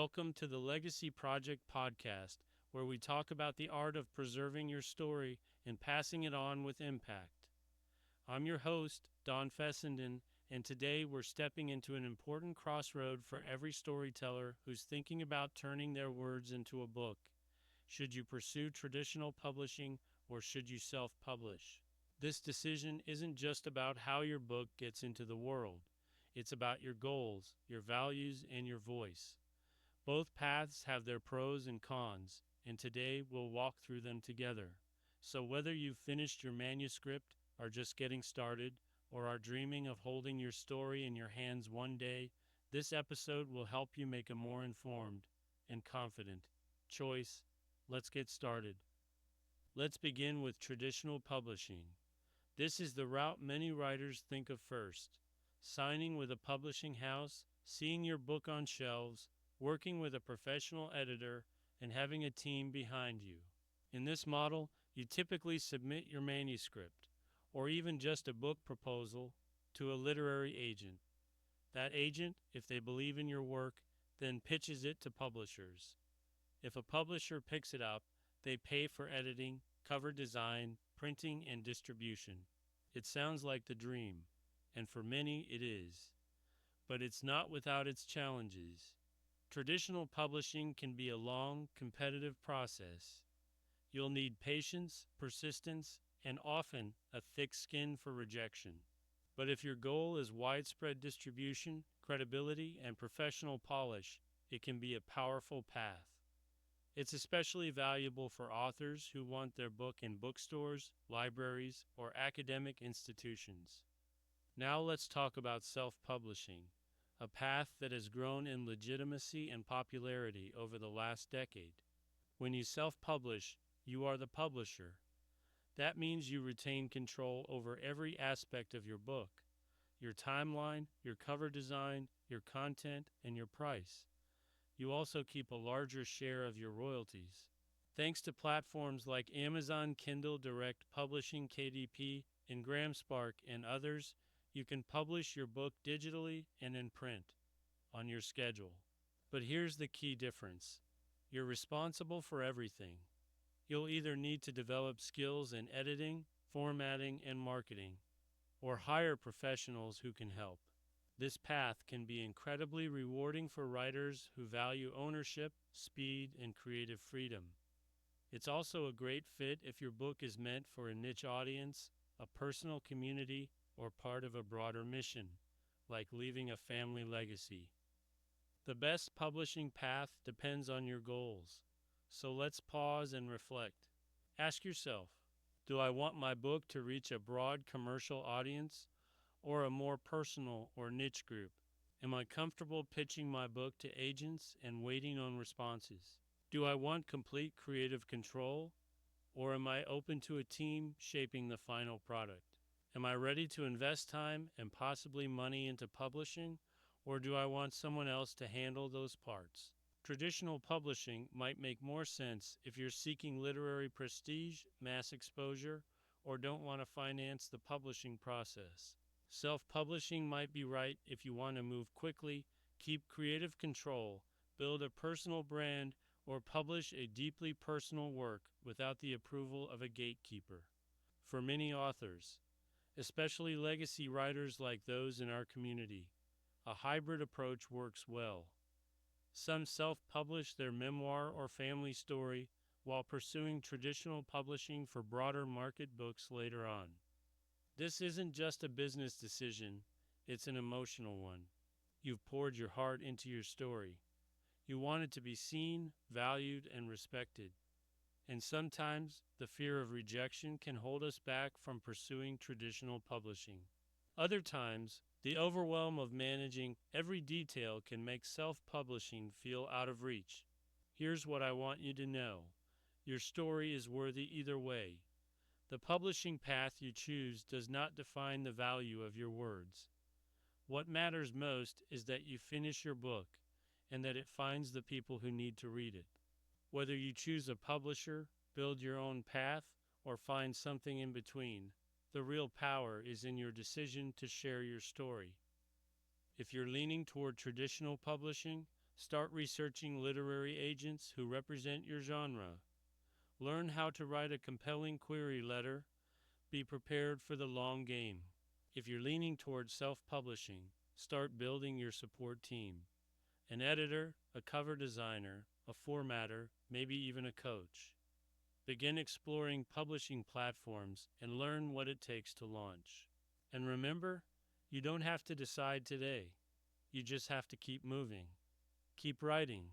Welcome to the Legacy Project podcast, where we talk about the art of preserving your story and passing it on with impact. I'm your host, Don Fessenden, and today we're stepping into an important crossroad for every storyteller who's thinking about turning their words into a book. Should you pursue traditional publishing or should you self-publish? This decision isn't just about how your book gets into the world. It's about your goals, your values, and your voice. Both paths have their pros and cons, and today we'll walk through them together. So whether you've finished your manuscript, are just getting started, or are dreaming of holding your story in your hands one day, this episode will help you make a more informed and confident choice. Let's get started. Let's begin with traditional publishing. This is the route many writers think of first. Signing with a publishing house, seeing your book on shelves, working with a professional editor, and having a team behind you. In this model, you typically submit your manuscript, or even just a book proposal, to a literary agent. That agent, if they believe in your work, then pitches it to publishers. If a publisher picks it up, they pay for editing, cover design, printing, and distribution. It sounds like the dream, and for many it is. But it's not without its challenges. Traditional publishing can be a long, competitive process. You'll need patience, persistence, and often a thick skin for rejection. But if your goal is widespread distribution, credibility, and professional polish, it can be a powerful path. It's especially valuable for authors who want their book in bookstores, libraries, or academic institutions. Now let's talk about self-publishing, a path that has grown in legitimacy and popularity over the last decade. When you self-publish, you are the publisher. That means you retain control over every aspect of your book, your timeline, your cover design, your content, and your price. You also keep a larger share of your royalties. Thanks to platforms like Amazon Kindle Direct Publishing KDP, Ingramspark, and others, you can publish your book digitally and in print, on your schedule. But here's the key difference. You're responsible for everything. You'll either need to develop skills in editing, formatting, and marketing, or hire professionals who can help. This path can be incredibly rewarding for writers who value ownership, speed, and creative freedom. It's also a great fit if your book is meant for a niche audience, a personal community, or part of a broader mission, like leaving a family legacy. The best publishing path depends on your goals. So let's pause and reflect. Ask yourself, do I want my book to reach a broad commercial audience or a more personal or niche group? Am I comfortable pitching my book to agents and waiting on responses? Do I want complete creative control, or am I open to a team shaping the final product? Am I ready to invest time and possibly money into publishing, or do I want someone else to handle those parts? Traditional publishing might make more sense if you're seeking literary prestige, mass exposure, or don't want to finance the publishing process. Self-publishing might be right if you want to move quickly, keep creative control, build a personal brand, or publish a deeply personal work without the approval of a gatekeeper. For many authors, especially legacy writers like those in our community, a hybrid approach works well. Some self-publish their memoir or family story while pursuing traditional publishing for broader market books later on. This isn't just a business decision, it's an emotional one. You've poured your heart into your story. You want it to be seen, valued, and respected. And sometimes the fear of rejection can hold us back from pursuing traditional publishing. Other times, the overwhelm of managing every detail can make self-publishing feel out of reach. Here's what I want you to know. Your story is worthy either way. The publishing path you choose does not define the value of your words. What matters most is that you finish your book and that it finds the people who need to read it. Whether you choose a publisher, build your own path, or find something in between, the real power is in your decision to share your story. If you're leaning toward traditional publishing, Start researching literary agents who represent your genre. Learn how to write a compelling query letter. Be prepared for the long game. If you're leaning towards self-publishing, start building your support team. An editor, a cover designer, a formatter, maybe even a coach. Begin exploring publishing platforms and learn what it takes to launch. And remember, you don't have to decide today. You just have to keep moving. Keep writing.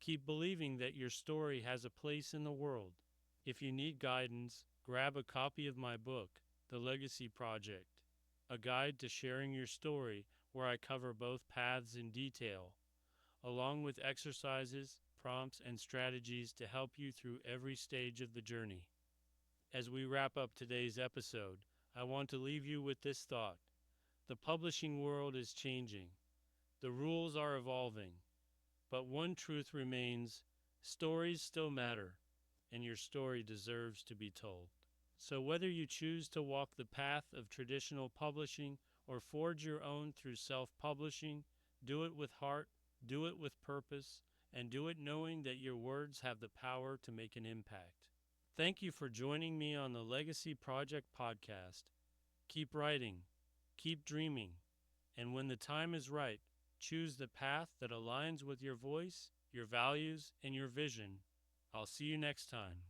Keep believing that your story has a place in the world. If you need guidance, grab a copy of my book, The Legacy Project, a guide to sharing your story where I cover both paths in detail, along with exercises, prompts, and strategies to help you through every stage of the journey. As we wrap up today's episode, I want to leave you with this thought. The publishing world is changing. The rules are evolving. But one truth remains: stories still matter, and your story deserves to be told. So whether you choose to walk the path of traditional publishing or forge your own through self-publishing, do it with heart, do it with purpose, and do it knowing that your words have the power to make an impact. Thank you for joining me on the Legacy Project podcast. Keep writing, keep dreaming, and when the time is right, choose the path that aligns with your voice, your values, and your vision. I'll see you next time.